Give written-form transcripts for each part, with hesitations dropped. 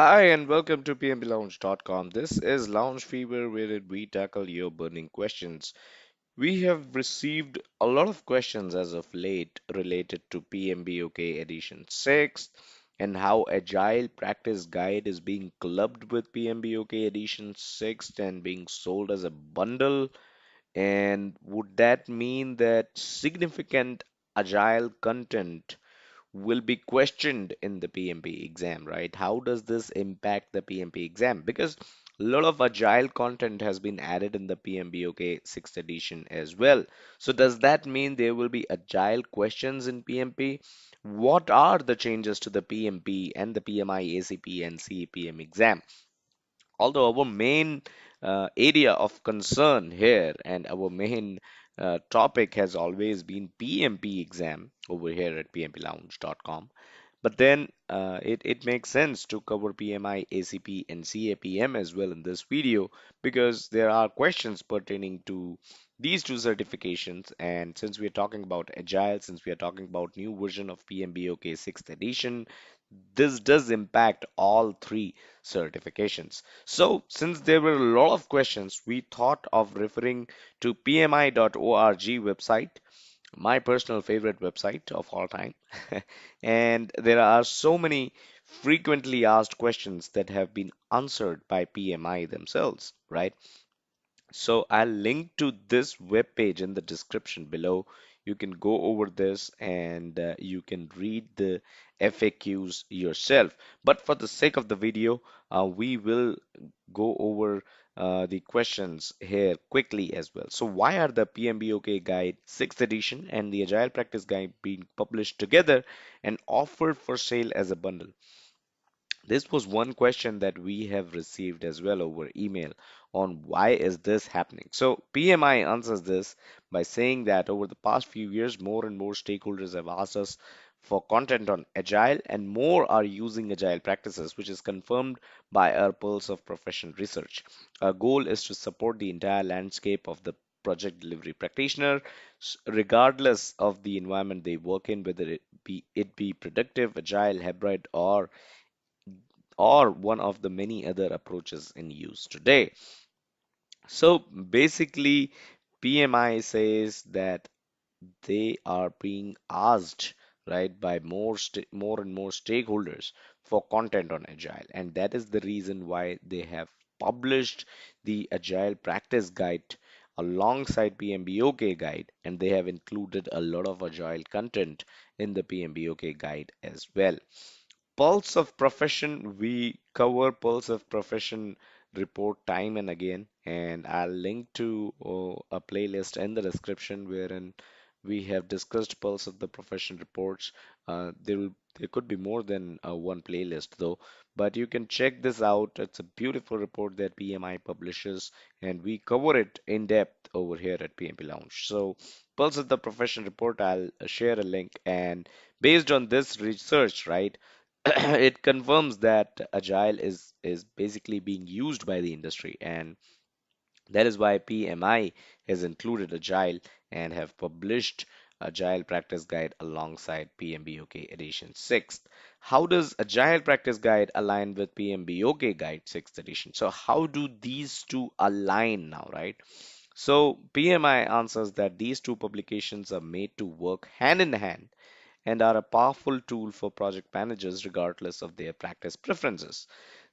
Hi, and welcome to PMBLounge.com. This is Lounge Fever, where we tackle your burning questions. We have received a lot of questions as of late related to PMBOK Edition 6 and how Agile Practice Guide is being clubbed with PMBOK Edition 6 and being sold as a bundle. And would that mean that significant Agile content will be questioned in the PMP exam, right? How does this impact the PMP exam? Because a lot of agile content has been added in the PMBOK 6th edition as well. So does that mean there will be agile questions in PMP? What are the changes to the PMP and the PMI ACP and CAPM exam? Although our main area of concern here and our main topic has always been PMP exam over here at pmplounge.com. But then it makes sense to cover PMI, ACP, and CAPM as well in this video because there are questions pertaining to these two certifications. And since we are talking about Agile, since we are talking about new version of PMBOK 6th edition, this does impact all three certifications. So, since there were a lot of questions, we thought of referring to pmi.org website, my personal favorite website of all time. And there are so many frequently asked questions that have been answered by PMI themselves, right? So I'll link to this web page in the description below. You can go over this and you can read the FAQs yourself. But for the sake of the video, we will go over the questions here quickly as well. So why are the PMBOK Guide 6th edition and the Agile Practice Guide being published together and offered for sale as a bundle? This was one question that we have received as well over email on why is this happening. So PMI answers this by saying that over the past few years, more and more stakeholders have asked us for content on Agile and more are using Agile practices, which is confirmed by our Pulse of Profession research. Our goal is to support the entire landscape of the project delivery practitioner, regardless of the environment they work in, whether it be productive, agile, hybrid, or one of the many other approaches in use today. So basically, PMI says that they are being asked, right, by more and more stakeholders for content on Agile, and that is the reason why they have published the Agile Practice Guide alongside PMBOK guide, and they have included a lot of Agile content in the PMBOK guide as well. Pulse of Profession, we cover Pulse of Profession report time and again, and I'll link to a playlist in the description wherein we have discussed Pulse of the Profession reports. There could be more than one playlist though, but you can check this out. It's a beautiful report that PMI publishes, and we cover it in depth over here at PMP Lounge. So, Pulse of the Profession report, I'll share a link, and based on this research, right? It confirms that agile is basically being used by the industry, and that is why PMI has included agile and have published agile practice guide alongside PMBOK edition 6th. How does agile practice guide align with PMBOK guide 6th edition? So how do these two align now, right? So PMI answers that these two publications are made to work hand in hand and are a powerful tool for project managers regardless of their practice preferences.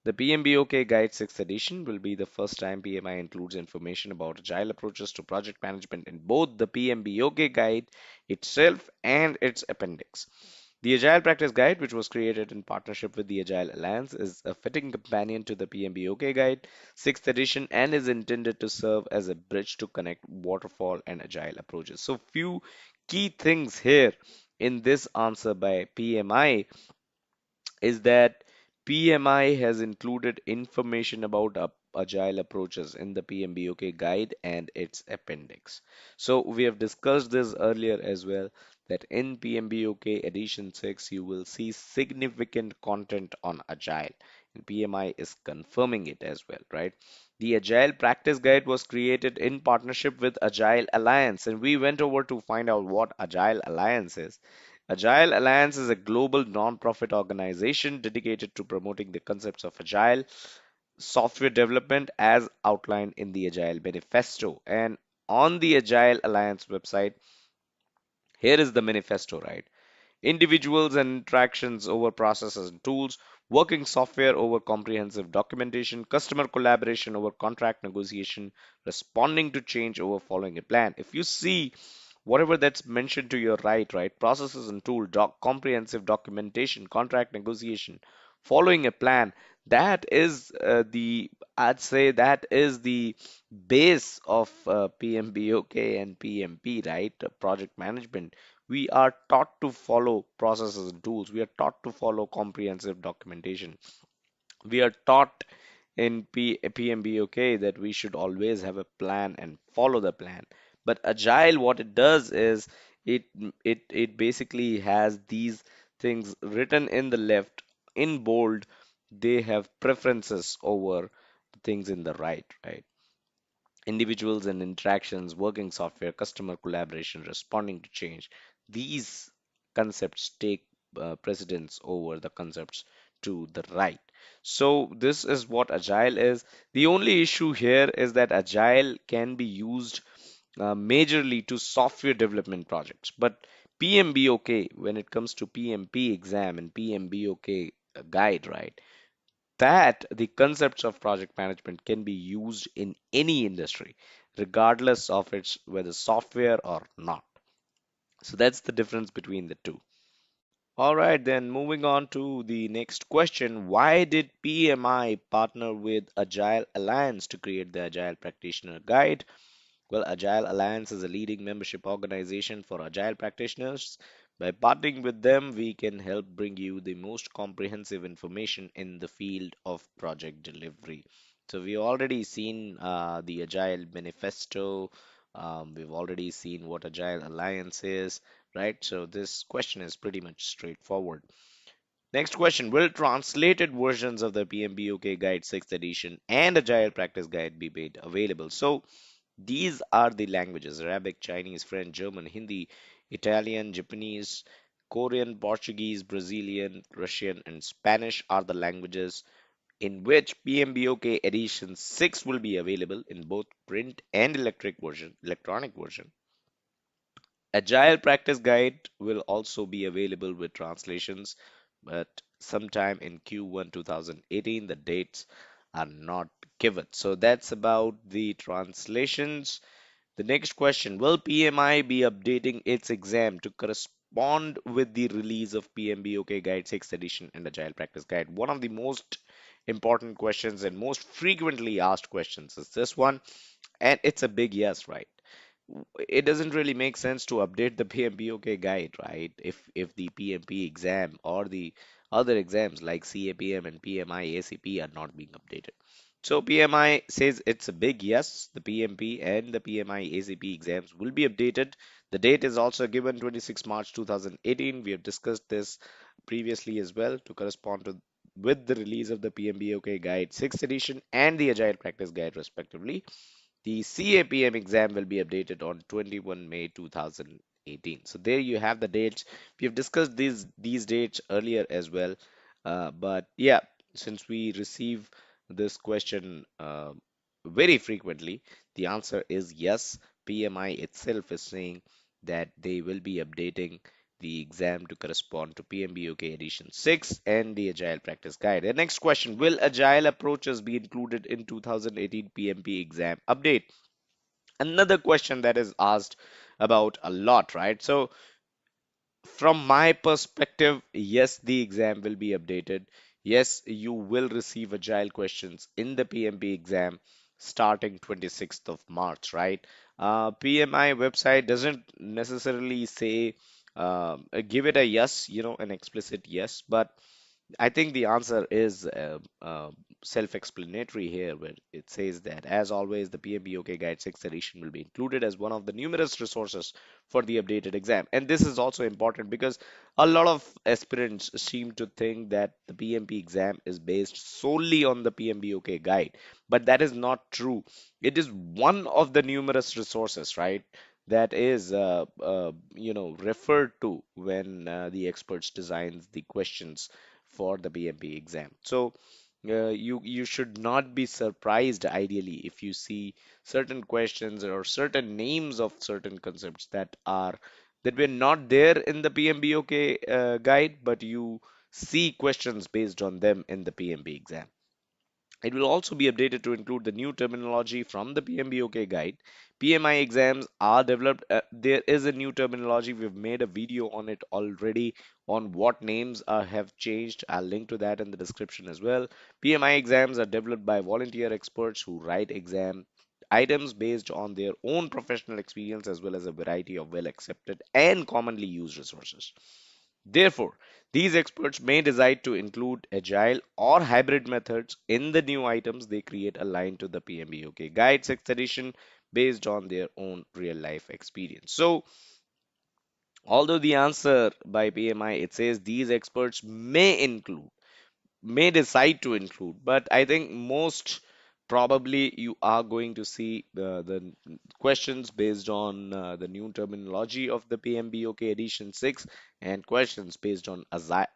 The PMBOK Guide 6th edition will be the first time PMI includes information about agile approaches to project management in both the PMBOK Guide itself and its appendix. The Agile Practice Guide, which was created in partnership with the Agile Alliance, is a fitting companion to the PMBOK Guide 6th edition and is intended to serve as a bridge to connect waterfall and agile approaches. So, few key things here in this answer by PMI is that PMI has included information about agile approaches in the PMBOK guide and its appendix. So we have discussed this earlier as well that in PMBOK edition 6 you will see significant content on agile, and PMI is confirming it as well, right? The Agile Practice Guide was created in partnership with Agile Alliance, and we went over to find out what Agile Alliance is. Agile Alliance is a global non-profit organization dedicated to promoting the concepts of agile software development as outlined in the Agile Manifesto. And on the Agile Alliance website, here is the manifesto, right? Individuals and interactions over processes and tools, working software over comprehensive documentation, customer collaboration over contract negotiation, responding to change over following a plan. If you see whatever that's mentioned to your right, processes and tool, comprehensive documentation, contract negotiation, following a plan, that is I'd say that is the base of PMBOK and PMP, right? Project management. We are taught to follow processes and tools. We are taught to follow comprehensive documentation. We are taught in PMBOK that we should always have a plan and follow the plan. But Agile, what it does is it it basically has these things written in the left in bold. They have preferences over the things in the right? Individuals and interactions, working software, customer collaboration, responding to change. These concepts take precedence over the concepts to the right. So, this is what Agile is. The only issue here is that Agile can be used majorly to software development projects. But PMBOK, when it comes to PMP exam and PMBOK guide, right? That the concepts of project management can be used in any industry, regardless of its whether software or not. So that's the difference between the two. All right, then moving on to the next question. Why did PMI partner with Agile Alliance to create the Agile Practitioner Guide? Well, Agile Alliance is a leading membership organization for agile practitioners. By partnering with them, we can help bring you the most comprehensive information in the field of project delivery. So, we've already seen the Agile Manifesto. We've already seen what Agile Alliance is, right? So, this question is pretty much straightforward. Next question. Will translated versions of the PMBOK Guide 6th edition and Agile Practice Guide be made available? So, these are the languages: Arabic, Chinese, French, German, Hindi, Italian, Japanese, Korean, Portuguese, Brazilian, Russian, and Spanish are the languages in which PMBOK Edition 6 will be available in both print and electronic version. Agile Practice Guide will also be available with translations, but sometime in Q1 2018. The dates are not given. So that's about the translations. The next question, will PMI be updating its exam to correspond with the release of PMBOK Guide 6th edition and Agile Practice Guide? One of the most important questions and most frequently asked questions is this one, and it's a big yes, right? It doesn't really make sense to update the PMBOK guide, right? If the PMP exam or the other exams like CAPM and PMI ACP are not being updated. So PMI says it's a big yes. The PMP and the PMI ACP exams will be updated. The date is also given 26 March 2018. We have discussed this previously as well to correspond to with the release of the PMBOK Guide 6th edition and the Agile Practice Guide respectively. The CAPM exam will be updated on 21 May 2018. So there you have the dates. We have discussed these dates earlier as well. But yeah, since we receive this question very frequently, the answer is yes. PMI itself is saying that they will be updating the exam to correspond to PMBOK Edition 6 and the Agile Practice Guide. The next question, will Agile approaches be included in 2018 PMP exam update? Another question that is asked about a lot, right? So from my perspective, yes, the exam will be updated. Yes, you will receive agile questions in the PMP exam starting 26th of March, right? PMI website doesn't necessarily say give it a yes, an explicit yes, but I think the answer is self-explanatory here, where it says that, as always, the PMBOK Guide 6th edition will be included as one of the numerous resources for the updated exam. And this is also important because a lot of aspirants seem to think that the PMP exam is based solely on the PMBOK Guide, but that is not true. It is one of the numerous resources, right? that is referred to when the experts designs the questions for the PMP exam. So you should not be surprised ideally if you see certain questions or certain names of certain concepts that were not there in the PMBOK guide, but you see questions based on them in the PMB exam. It will also be updated to include the new terminology from the PMBOK guide. PMI exams are developed. There is a new terminology. We've made a video on it already on what names have changed. I'll link to that in the description as well. PMI exams are developed by volunteer experts who write exam items based on their own professional experience as well as a variety of well accepted and commonly used resources. Therefore, these experts may decide to include agile or hybrid methods in the new items they create aligned to the PMBOK Guide 6th edition based on their own real life experience. So, although the answer by PMI it says these experts may decide to include, but I think most probably you are going to see the questions based on the new terminology of the PMBOK Edition 6 and questions based on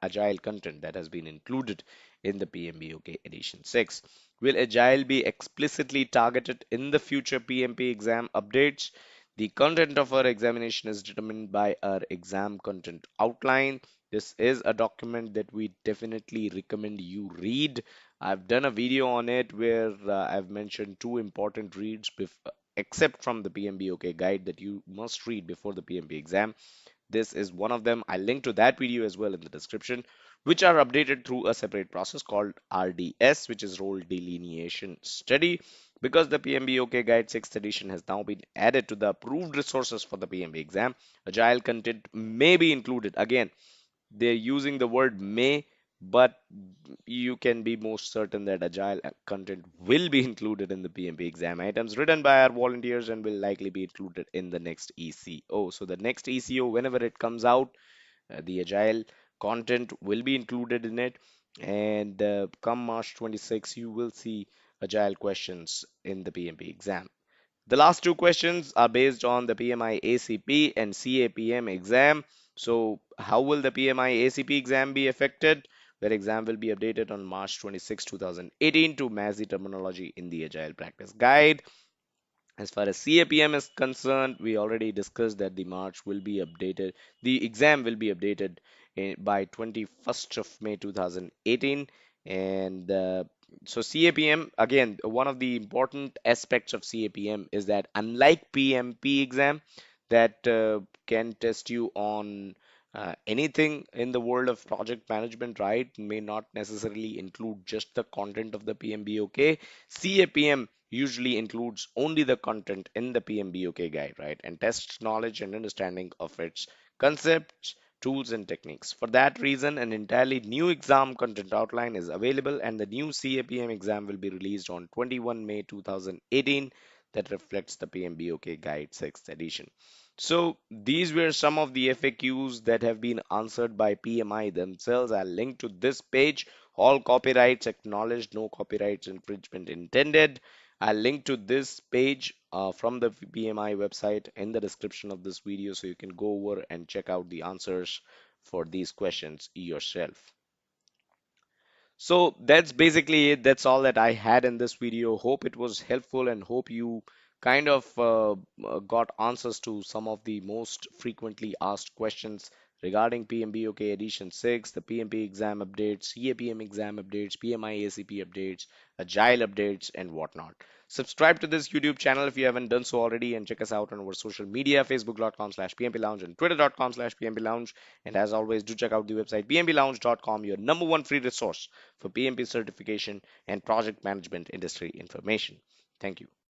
agile content that has been included in the PMBOK Edition 6. Will agile be explicitly targeted in the future PMP exam updates? The content of our examination is determined by our exam content outline. This is a document that we definitely recommend you read. I've done a video on it where I've mentioned two important reads except from the PMBOK guide that you must read before the PMP exam. This is one of them. I'll link to that video as well in the description, which are updated through a separate process called RDS, which is Role Delineation Study. Because the PMBOK Guide 6th edition has now been added to the approved resources for the PMB exam, agile content may be included. Again, they're using the word may, but you can be most certain that agile content will be included in the PMP exam items written by our volunteers and will likely be included in the next ECO. So the next ECO, whenever it comes out, the agile content will be included in it. And come March 26, you will see agile questions in the PMP exam. The last two questions are based on the PMI ACP and CAPM exam. So, how will the PMI ACP exam be affected? Their exam will be updated on March 26, 2018 to match the terminology in the Agile Practice Guide. As far as CAPM is concerned, we already discussed that the exam will be updated by 21st of May 2018. And so CAPM, again, one of the important aspects of CAPM is that unlike PMP exam that can test you on anything in the world of project management, right, may not necessarily include just the content of the PMBOK. CAPM usually includes only the content in the PMBOK guide, right, and tests knowledge and understanding of its concepts, tools, and techniques. For that reason, an entirely new exam content outline is available, and the new CAPM exam will be released on 21 May 2018 that reflects the PMBOK Guide 6th edition. So these were some of the FAQs that have been answered by PMI themselves. I'll link to this page. All copyrights acknowledged, no copyrights infringement intended. I'll link to this page from the PMI website in the description of this video so you can go over and check out the answers for these questions yourself. So that's basically it. That's all that I had in this video. Hope it was helpful and hope you kind of got answers to some of the most frequently asked questions regarding PMBOK Edition 6, the PMP exam updates, CAPM exam updates, PMI ACP updates, Agile updates, and whatnot. Subscribe to this YouTube channel if you haven't done so already, and check us out on our social media, facebook.com/PMP Lounge and twitter.com/PMP Lounge. And as always, do check out the website pmplounge.com, your number one free resource for PMP certification and project management industry information. Thank you.